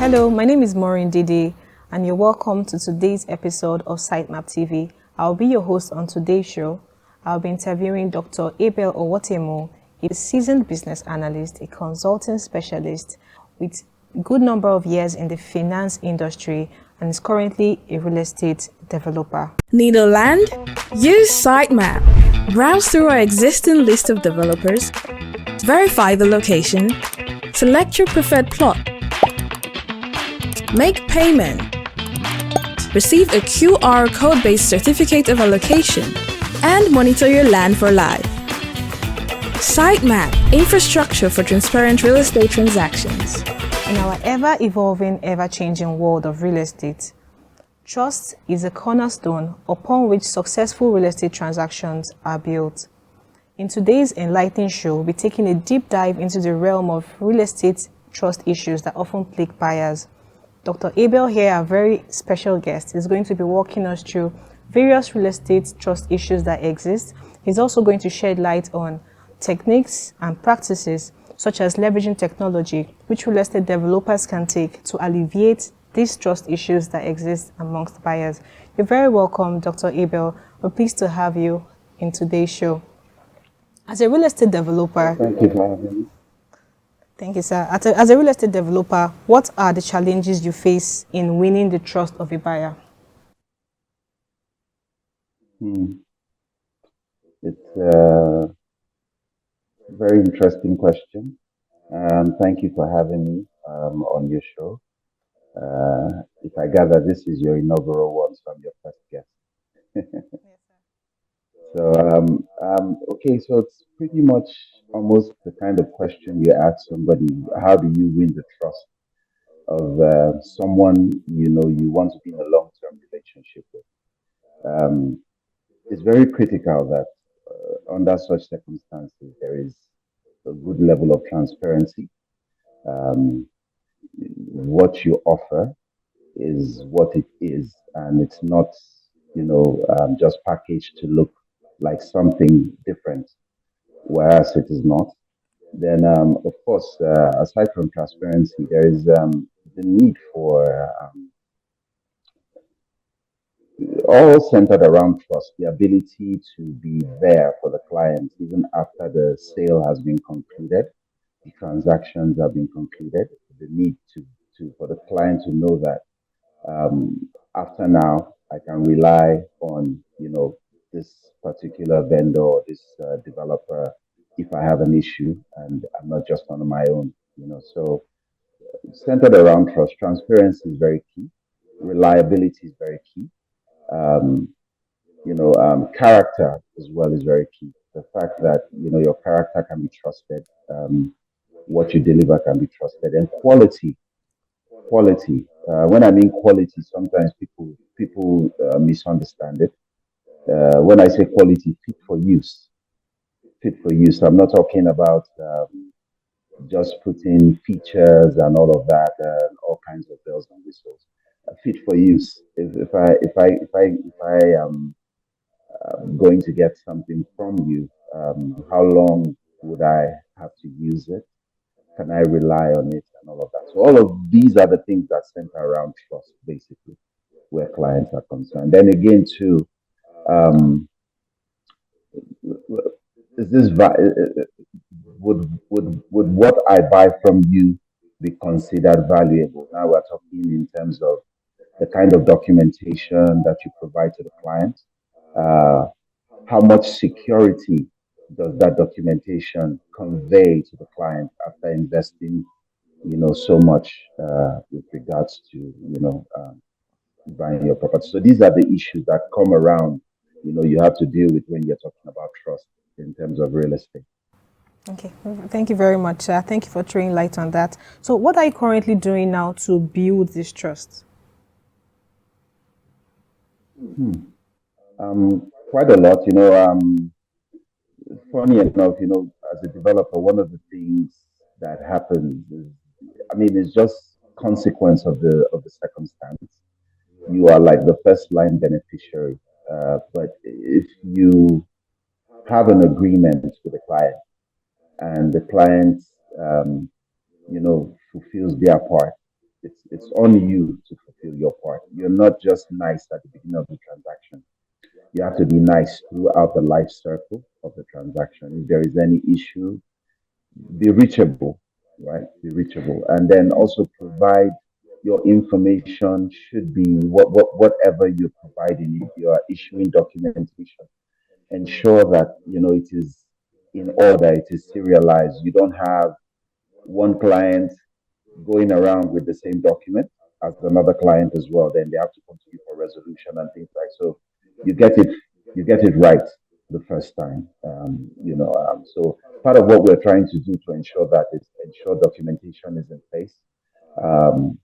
Hello, my name is Maureen Didi, and you're welcome to today's episode of Sytemap TV. I'll be your host on today's show. I'll be interviewing Dr. Abel Owotemu. He's a seasoned business analyst, a consulting specialist with a good number of years in the finance industry, and is currently a real estate developer. Need a land? Use Sytemap. Browse through our existing list of developers, verify the location, select your preferred plot, make payment, receive a QR code-based certificate of allocation, and monitor your land for life. Sytemap, infrastructure for transparent real estate transactions. In our ever-evolving, ever-changing world of real estate, trust is a cornerstone upon which successful real estate transactions are built. In today's enlightening show, we'll be taking a deep dive into the realm of real estate trust issues that often plague buyers. Dr. Abel here, our very special guest, is going to be walking us through various real estate trust issues that exist. He's also going to shed light on techniques and practices such as leveraging technology, which real estate developers can take to alleviate these trust issues that exist amongst buyers. You're very welcome, Dr. Abel. We're pleased to have you in today's show. As a real estate developer, thank you for having me. Thank you, sir. As a real estate developer, what are the challenges you face in winning the trust of a buyer? It's a very interesting question. Thank you for having me on your show. If I gather, this is your inaugural one, so I'm your first guest. So, okay, so it's pretty much almost the kind of question you ask somebody: how do you win the trust of someone you want to be in a long-term relationship with? It's very critical that under such circumstances there is a good level of transparency. What you offer is what it is, and it's not just packaged to look like something different, whereas it is not. Then, of course, aside from transparency, there is the need for all centered around trust, the ability to be there for the client even after the sale has been concluded, the transactions have been concluded, the need for the client to know that after now I can rely on this particular vendor or this developer if I have an issue, and I'm not just on my own. So centered around trust, transparency is very key. Reliability is very key. Character as well is very key. The fact that your character can be trusted, what you deliver can be trusted, and quality. Quality. When I mean quality, sometimes people misunderstand it. When I say quality, fit for use. Fit for use. I'm not talking about just putting features and all of that, all kinds of bells and whistles. Fit for use. If I am going to get something from you, how long would I have to use it? Can I rely on it and all of that? So all of these are the things that center around trust, basically, where clients are concerned. Then again, too, is this would what I buy from you be considered valuable? Now we're talking in terms of the kind of documentation that you provide to the client. How much security does that documentation convey to the client after investing, so much with regards to, buying your property? So these are the issues that come around, you have to deal with when you're talking about trust in terms of real estate. Okay, thank you very much. Thank you for throwing light on that. So what are you currently doing now to build this trust? Quite a lot, funny enough, as a developer, one of the things that happens is, it's just consequence of the circumstance. You are like the first line beneficiary, but if you have an agreement with the client and the client, fulfills their part, it's on you to fulfill your part. You're not just nice at the beginning of the transaction. You have to be nice throughout the life circle of the transaction. If there is any issue, be reachable, right? Be reachable, and then also provide your information should be whatever you're providing. If you are issuing documentation, ensure that it is in order, it is serialized. You don't have one client going around with the same document as another client as well. Then they have to come to you for resolution and things like so. You get it, you get it right the first time. So part of what we're trying to do to ensure that is ensure documentation is in place. Um,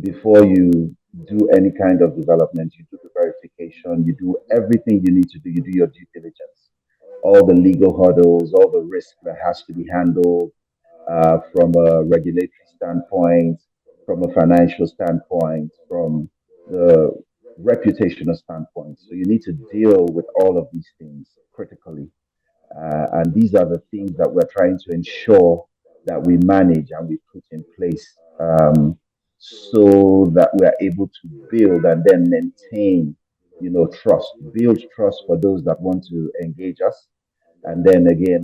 Before you do any kind of development, you do the verification, you do everything you need to do, you do your due diligence, all the legal hurdles, all the risk that has to be handled from a regulatory standpoint, from a financial standpoint, from the reputational standpoint. So you need to deal with all of these things critically. And these are the things that we're trying to ensure that we manage and we put in place so that we are able to build and then maintain, trust, build trust for those that want to engage us. And then again,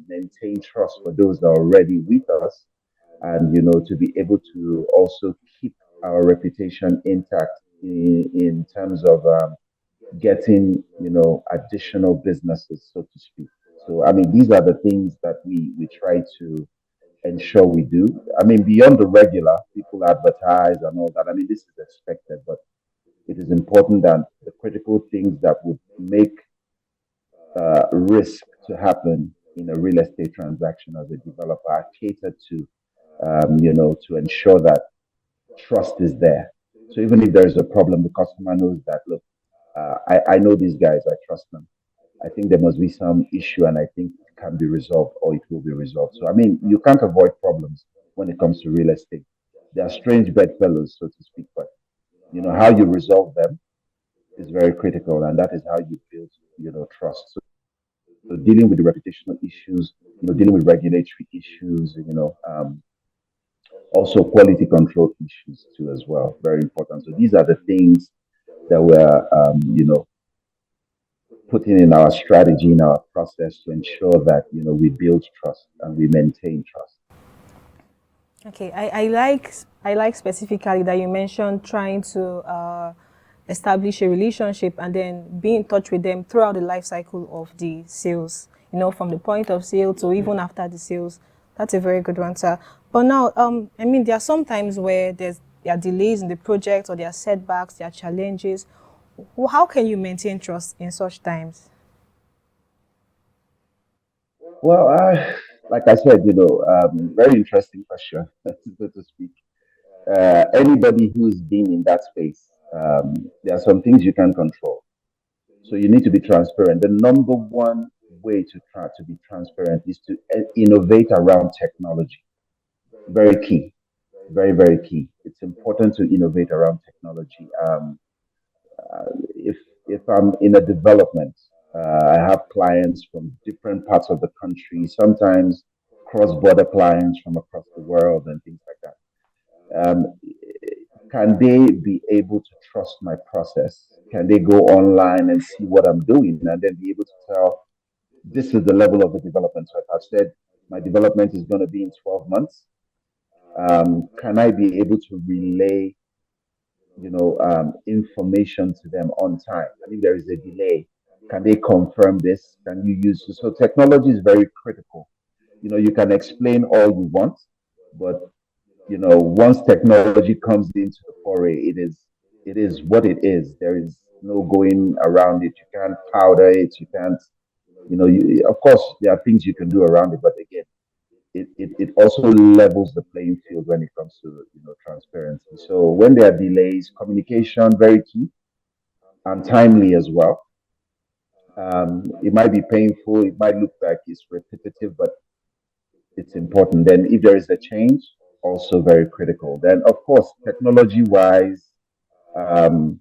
maintain trust for those that are already with us and, to be able to also keep our reputation intact in terms of getting, additional businesses, so to speak. So, I mean, these are the things that we try to ensure we do. I mean, beyond the regular, people advertise and all that. I mean, this is expected, but it is important that the critical things that would make risk to happen in a real estate transaction as a developer are catered to ensure that trust is there. So even if there is a problem, the customer knows that, look, I know these guys, I trust them. I think there must be some issue and I think it can be resolved or it will be resolved. So, I mean, you can't avoid problems when it comes to real estate. They are strange bedfellows, so to speak, but how you resolve them is very critical, and that is how you build, trust. So dealing with the reputational issues, dealing with regulatory issues, also quality control issues too as well, very important. So these are the things that we're, putting in our strategy, in our process to ensure that we build trust and we maintain trust. Okay, I like specifically that you mentioned trying to establish a relationship and then be in touch with them throughout the life cycle of the sales. From the point of sale to even after the sales. That's a very good one, sir. But now, I mean, there are some times where there are delays in the project or there are setbacks, there are challenges. How can you maintain trust in such times? Well, like I said, very interesting question, so to speak. Anybody who's been in that space, there are some things you can control. So you need to be transparent. The number one way to try to be transparent is to innovate around technology. Very key, very, very key. It's important to innovate around technology. If I'm in a development, I have clients from different parts of the country, sometimes cross-border clients from across the world and things like that. Can they be able to trust my process? Can they go online and see what I'm doing and then be able to tell this is the level of the development? So if I've said my development is going to be in 12 months, can I be able to relay information to them on time? And if there is a delay, can they confirm this? Can you use so technology is very critical. You can explain all you want, but once technology comes into the foray, it is what it is. There is no going around it. You can't powder it. You can't, of course, there are things you can do around it, but again, it also levels the playing field when it comes to transparency. So when there are delays, communication very key and timely as well. It might be painful, it might look like it's repetitive, but it's important. Then if there is a change, also very critical. Then of course, technology wise, um,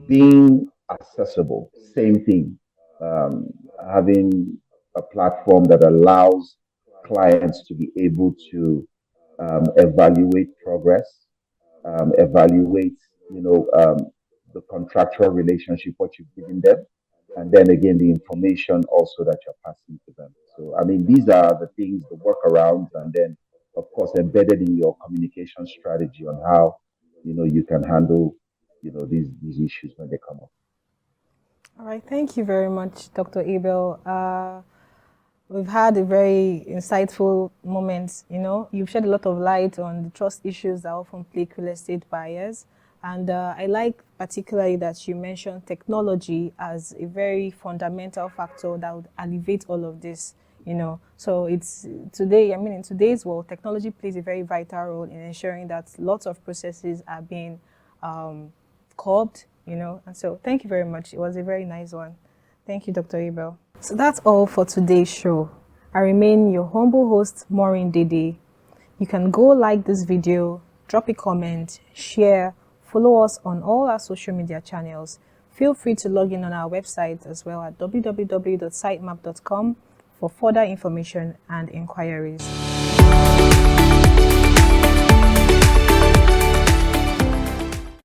being accessible, same thing. Having a platform that allows clients to be able to evaluate progress, evaluate, the contractual relationship, what you've given them, and then again, the information also that you're passing to them. So, I mean, these are the things, the workarounds, and then, of course, embedded in your communication strategy on how, you can handle, these issues when they come up. All right, thank you very much, Dr. Abel. We've had a very insightful moment. You've shed a lot of light on the trust issues that often plague real estate buyers. And I like particularly that you mentioned technology as a very fundamental factor that would alleviate all of this. So it's today, I mean, in today's world, technology plays a very vital role in ensuring that lots of processes are being curbed. And so thank you very much. It was a very nice one. Thank you, Dr. Abel. So that's all for today's show. I remain your humble host, Maureen Dede. You can go like this video, drop a comment, share, follow us on all our social media channels. Feel free to log in on our website as well at www.sytemap.com for further information and inquiries.